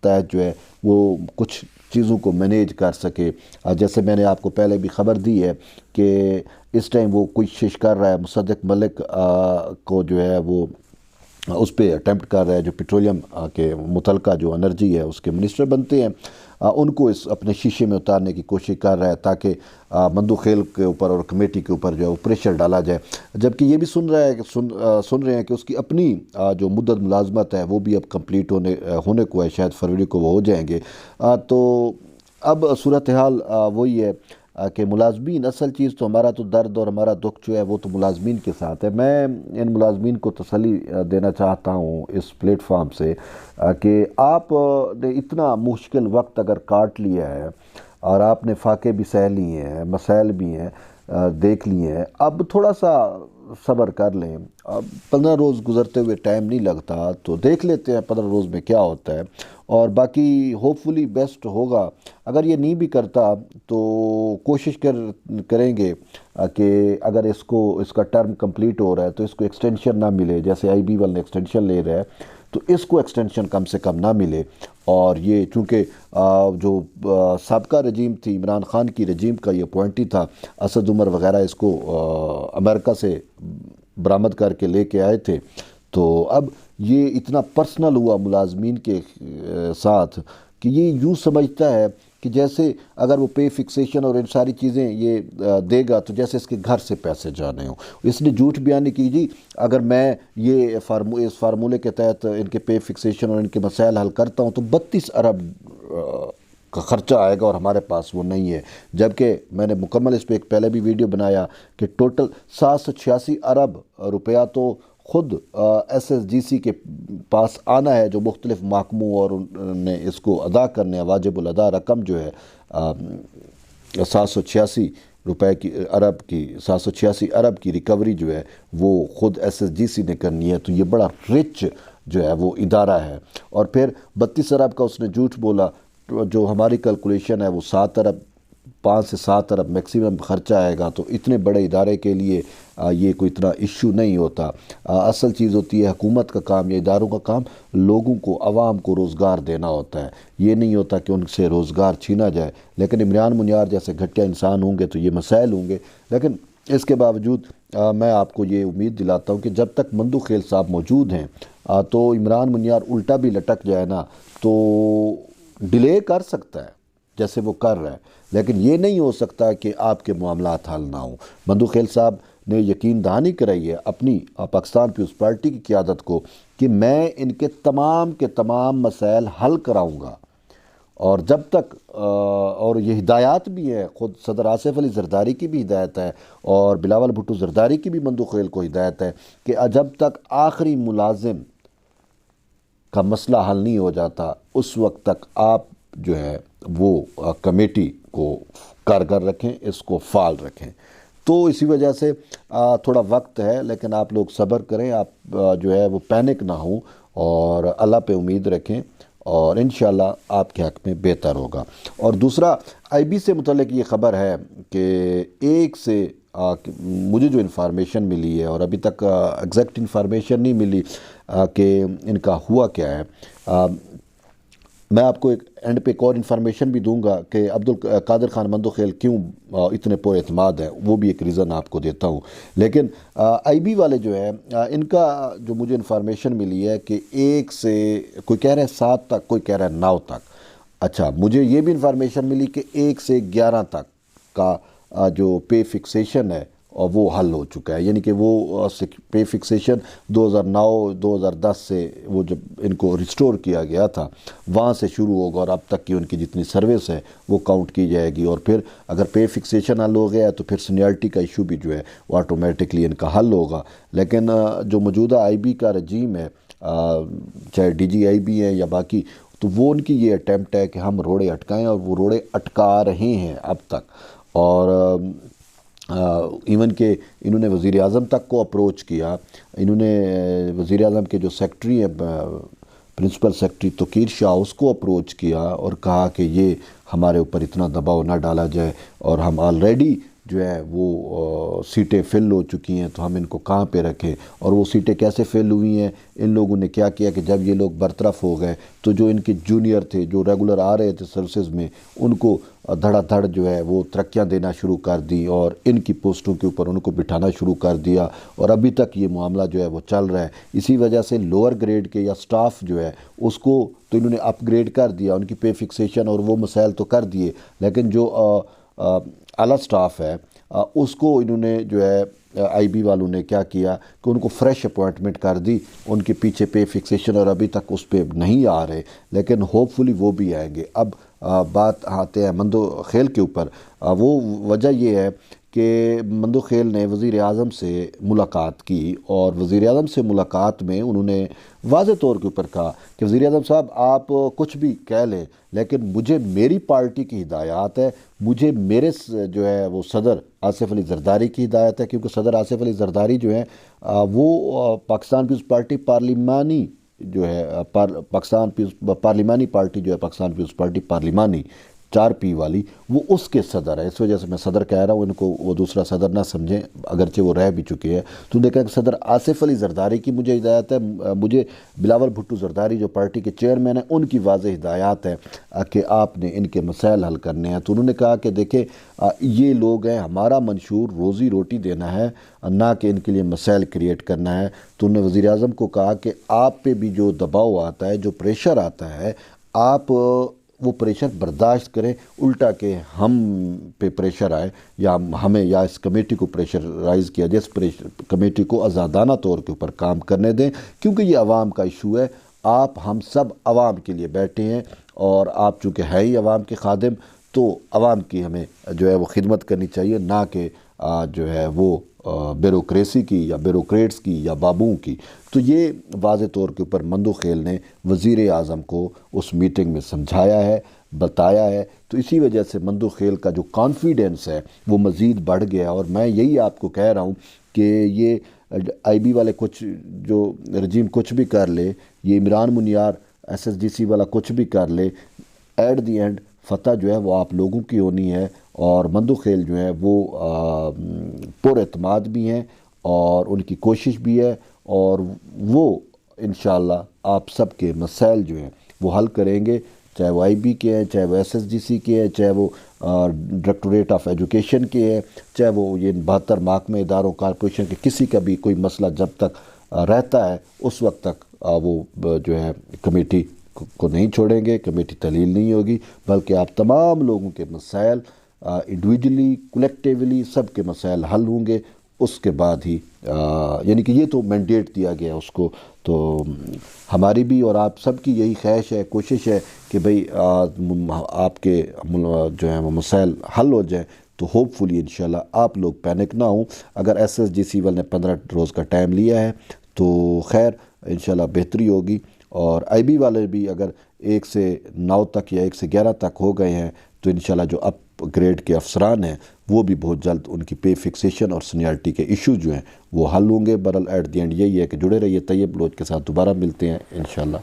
تحت جو ہے وہ کچھ چیزوں کو مینیج کر سکے. جیسے میں نے آپ کو پہلے بھی خبر دی ہے کہ اس ٹائم وہ کوشش کر رہا ہے مصدق ملک کو جو ہے وہ اس پہ اٹیمپٹ کر رہا ہے، جو پیٹرولیم کے متعلقہ جو انرجی ہے اس کے منسٹر بنتے ہیں، ان کو اس اپنے شیشے میں اتارنے کی کوشش کر رہا ہے تاکہ مندو خیل کے اوپر اور کمیٹی کے اوپر جو ہے وہ پریشر ڈالا جائے. جبکہ یہ بھی سن رہے ہیں کہ اس کی اپنی جو مدت ملازمت ہے وہ بھی اب کمپلیٹ ہونے کو ہے، شاید فروری کو وہ ہو جائیں گے. تو اب صورتحال وہی ہے کہ ملازمین، اصل چیز تو ہمارا تو درد اور ہمارا دکھ جو ہے وہ تو ملازمین کے ساتھ ہے. میں ان ملازمین کو تسلی دینا چاہتا ہوں اس پلیٹ فارم سے کہ آپ نے اتنا مشکل وقت اگر کاٹ لیا ہے اور آپ نے فاقے بھی سہ لیے ہیں، مسائل بھی ہیں دیکھ لیے ہیں، اب تھوڑا سا صبر کر لیں. اب 15 روز گزرتے ہوئے ٹائم نہیں لگتا، تو دیکھ لیتے ہیں 15 روز میں کیا ہوتا ہے، اور باقی ہوپ فلی بیسٹ ہوگا. اگر یہ نہیں بھی کرتا تو کوشش کریں گے کہ اگر اس کا ٹرم کمپلیٹ ہو رہا ہے تو اس کو ایکسٹینشن نہ ملے، جیسے آئی بی والے ایکسٹینشن لے رہا ہے تو اس کو ایکسٹینشن کم سے کم نہ ملے. اور یہ چونکہ جو سابقہ رجیم تھی، عمران خان کی رجیم کا یہ اپوائنٹی تھا، اسد عمر وغیرہ اس کو امریکہ سے برآمد کر کے لے کے آئے تھے، تو اب یہ اتنا پرسنل ہوا ملازمین کے ساتھ کہ یہ یوں سمجھتا ہے کہ جیسے اگر وہ پے فکسیشن اور ان ساری چیزیں یہ دے گا تو جیسے اس کے گھر سے پیسے جانے ہوں. اس نے جھوٹ بیانی کی جی اگر میں یہ اس فارمولے کے تحت ان کے پے فکسیشن اور ان کے مسائل حل کرتا ہوں تو 32 ارب کا خرچہ آئے گا اور ہمارے پاس وہ نہیں ہے. جبکہ میں نے مکمل اس پہ ایک پہلے بھی ویڈیو بنایا کہ ٹوٹل 786 ارب روپیہ تو خود ایس ایس جی سی کے پاس آنا ہے، جو مختلف محکموں اور انہوں نے اس کو ادا کرنے ہیں. واجب الادا رقم جو ہے 786 روپے کی ارب 786 ارب کی ریکوری جو ہے وہ خود ایس ایس جی سی نے کرنی ہے. تو یہ بڑا رچ جو ہے وہ ادارہ ہے. اور پھر 32 ارب کا اس نے جھوٹ بولا، جو ہماری کیلکولیشن ہے وہ 7 ارب 5 سے 7 ارب میکسیمم خرچہ آئے گا. تو اتنے بڑے ادارے کے لیے یہ کوئی اتنا ایشو نہیں ہوتا. اصل چیز ہوتی ہے حکومت کا کام یا اداروں کا کام لوگوں کو، عوام کو روزگار دینا ہوتا ہے. یہ نہیں ہوتا کہ ان سے روزگار چھینا جائے. لیکن عمران منیار جیسے گھٹیا انسان ہوں گے تو یہ مسائل ہوں گے. لیکن اس کے باوجود میں آپ کو یہ امید دلاتا ہوں کہ جب تک مندو خیل صاحب موجود ہیں تو عمران منیار الٹا بھی لٹک جائے نا تو ڈیلے کر سکتا ہے جیسے وہ کر رہا ہے، لیکن یہ نہیں ہو سکتا کہ آپ کے معاملات حل نہ ہوں. مندو خیل صاحب نے یقین دہانی کرائی ہے اپنی پاکستان پیپلز پارٹی کی قیادت کو کہ میں ان کے تمام مسائل حل کراؤں گا. اور جب تک اور یہ ہدایات بھی ہیں، خود صدر آصف علی زرداری کی بھی ہدایت ہے اور بلاول بھٹو زرداری کی بھی مندو خیل کو ہدایت ہے کہ جب تک آخری ملازم کا مسئلہ حل نہیں ہو جاتا اس وقت تک آپ جو ہے وہ کمیٹی کو کارگر رکھیں، اس کو فعال رکھیں. تو اسی وجہ سے تھوڑا وقت ہے، لیکن آپ لوگ صبر کریں، آپ جو ہے وہ پینک نہ ہوں اور اللہ پہ امید رکھیں اور انشاءاللہ آپ کے حق میں بہتر ہوگا. اور دوسرا آئی بی سے متعلق یہ خبر ہے کہ ایک سے مجھے جو انفارمیشن ملی ہے اور ابھی تک ایگزیکٹ انفارمیشن نہیں ملی کہ ان کا ہوا کیا ہے. میں آپ کو ایک اینڈ پہ ایک اور انفارمیشن بھی دوں گا کہ عبدالقادر خان مندو خیل کیوں اتنے پر اعتماد ہیں، وہ بھی ایک ریزن آپ کو دیتا ہوں. لیکن آئی بی والے جو ہے ان کا جو مجھے انفارمیشن ملی ہے کہ 1 سے کوئی کہہ رہا ہے 7 تک، کوئی کہہ رہا ہے 9 تک. اچھا، مجھے یہ بھی انفارمیشن ملی کہ 1 سے 11 تک کا جو پے فکسیشن ہے اور وہ حل ہو چکا ہے. یعنی کہ وہ پے فکسیشن 2009-2010 سے وہ جب ان کو ریسٹور کیا گیا تھا وہاں سے شروع ہوگا اور اب تک کی ان کی جتنی سروس ہے وہ کاؤنٹ کی جائے گی. اور پھر اگر پے فکسیشن حل ہو گیا ہے تو پھر سینیارٹی کا ایشو بھی جو ہے وہ آٹومیٹکلی ان کا حل ہوگا. لیکن جو موجودہ آئی بی کا رجیم ہے، چاہے ڈی جی آئی بی ہے یا باقی، تو وہ ان کی یہ اٹیمپٹ ہے کہ ہم روڑے اٹکائیں، اور وہ روڑے اٹکا رہے ہیں اب تک. اور ایون کہ انہوں نے وزیر اعظم تک کو اپروچ کیا. انہوں نے وزیر اعظم کے جو سیکٹری ہیں، پرنسپل سیکٹری توقیر شاہ، اس کو اپروچ کیا اور کہا کہ یہ ہمارے اوپر اتنا دباؤ نہ ڈالا جائے، اور ہم آلریڈی جو ہے وہ سیٹیں فل ہو چکی ہیں تو ہم ان کو کہاں پہ رکھیں، اور وہ سیٹیں کیسے فل ہوئی ہیں، ان لوگوں نے کیا کیا کہ جب یہ لوگ برطرف ہو گئے تو جو ان کے جونیئر تھے جو ریگولر آ رہے تھے سروسز میں، ان کو دھڑا دھڑ جو ہے وہ ترقیاں دینا شروع کر دی اور ان کی پوسٹوں کے اوپر ان کو بٹھانا شروع کر دیا، اور ابھی تک یہ معاملہ جو ہے وہ چل رہا ہے۔ اسی وجہ سے لوور گریڈ کے یا سٹاف جو ہے اس کو تو انہوں نے اپ گریڈ کر دیا، ان کی پے فکسیشن اور وہ مسائل تو کر دیے، لیکن جو اعلیٰ سٹاف ہے اس کو انہوں نے جو ہے آئی بی والوں نے کیا کیا کہ ان کو فریش اپوائنٹمنٹ کر دی، ان کے پیچھے پے فکسیشن اور ابھی تک اس پہ نہیں آ رہے، لیکن ہوپ فلی وہ بھی آئیں گے۔ اب بات آتے ہیں مندو خیل کے اوپر۔ وہ وجہ یہ ہے کہ مندو خیل نے وزیر اعظم سے ملاقات کی، اور وزیر اعظم سے ملاقات میں انہوں نے واضح طور کے اوپر کہا کہ وزیر اعظم صاحب آپ کچھ بھی کہہ لیں، لیکن مجھے میری پارٹی کی ہدایات ہے، مجھے میرے جو ہے وہ صدر آصف علی زرداری کی ہدایت ہے، کیونکہ صدر آصف علی زرداری جو ہیں وہ پاکستان پیپلز پارٹی پارلیمانی جو ہے پارلیمانی پارٹی جو ہے پاکستان پیپلز پارٹی پارلیمانی 4P والی، وہ اس کے صدر ہے۔ اس وجہ سے میں صدر کہہ رہا ہوں، ان کو وہ دوسرا صدر نہ سمجھیں اگرچہ وہ رہ بھی چکے ہیں۔ تو دیکھا کہ صدر آصف علی زرداری کی مجھے ہدایت ہے، مجھے بلاول بھٹو زرداری جو پارٹی کے چیئرمین ہیں ان کی واضح ہدایات ہے کہ آپ نے ان کے مسائل حل کرنے ہیں۔ تو انہوں نے کہا کہ دیکھیں یہ لوگ ہیں، ہمارا منشور روزی روٹی دینا ہے، نہ کہ ان کے لیے مسائل کریٹ کرنا ہے۔ تو انہوں نے وزیر اعظم کو کہا کہ آپ پہ بھی جو دباؤ آتا ہے، جو پریشر آتا ہے، آپ وہ پریشر برداشت کریں، الٹا کہ ہم پہ پریشر آئے یا ہمیں یا اس کمیٹی کو پریشرائز کیا جائے، اس کمیٹی کو آزادانہ طور کے اوپر کام کرنے دیں، کیونکہ یہ عوام کا ایشو ہے۔ آپ ہم سب عوام کے لیے بیٹھے ہیں، اور آپ چونکہ ہے ہی عوام کے خادم، تو عوام کی ہمیں جو ہے وہ خدمت کرنی چاہیے، نہ کہ جو ہے وہ بیوروکریسی کی یا بیوروکریٹس کی یا بابوں کی۔ تو یہ واضح طور کے اوپر مندو خیل نے وزیر اعظم کو اس میٹنگ میں سمجھایا ہے، بتایا ہے۔ تو اسی وجہ سے مندو خیل کا جو کانفیڈنس ہے وہ مزید بڑھ گیا، اور میں یہی آپ کو کہہ رہا ہوں کہ یہ آئی بی والے کچھ جو رجیم کچھ بھی کر لے، یہ عمران منیار SSGC والا کچھ بھی کر لے، ایٹ دی اینڈ فتح جو ہے وہ آپ لوگوں کی ہونی ہے، اور مندو خیل جو ہے وہ پر اعتماد بھی ہیں اور ان کی کوشش بھی ہے، اور وہ انشاءاللہ آپ سب کے مسائل جو ہیں وہ حل کریں گے، چاہے وہ آئی بی کے ہیں، چاہے وہ SSGC کے ہیں، چاہے وہ ڈائریکٹوریٹ آف ایجوکیشن کے ہیں، چاہے وہ یہ 72 محکمہ اداروں کارپوریشن کے، کسی کا بھی کوئی مسئلہ جب تک رہتا ہے اس وقت تک وہ جو ہے کمیٹی کو نہیں چھوڑیں گے، کمیٹی تحلیل نہیں ہوگی، بلکہ آپ تمام لوگوں کے مسائل انڈیویجولی کلیکٹیولی سب کے مسائل حل ہوں گے، اس کے بعد ہی یعنی کہ یہ تو مینڈیٹ دیا گیا اس کو۔ تو ہماری بھی اور آپ سب کی یہی خواہش ہے، کوشش ہے کہ بھئی آپ کے جو ہیں وہ مسائل حل ہو جائیں، تو ہوپ فلی انشاءاللہ آپ لوگ پینک نہ ہوں۔ اگر SSGC والے نے 15 روز کا ٹائم لیا ہے تو خیر انشاءاللہ بہتری ہوگی، اور آئی بی والے بھی اگر 1 سے 9 تک یا 1 سے 11 تک ہو گئے ہیں تو انشاءاللہ جو اپ گریڈ کے افسران ہیں وہ بھی بہت جلد ان کی پے فکسیشن اور سینیارٹی کے ایشو جو ہیں وہ حل ہوں گے۔ برحال ایٹ دی اینڈ یہی ہے کہ جڑے رہیے طیب بلوچ کے ساتھ، دوبارہ ملتے ہیں انشاءاللہ،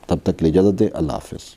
تب تک کے لیے اجازت دیں، اللہ حافظ۔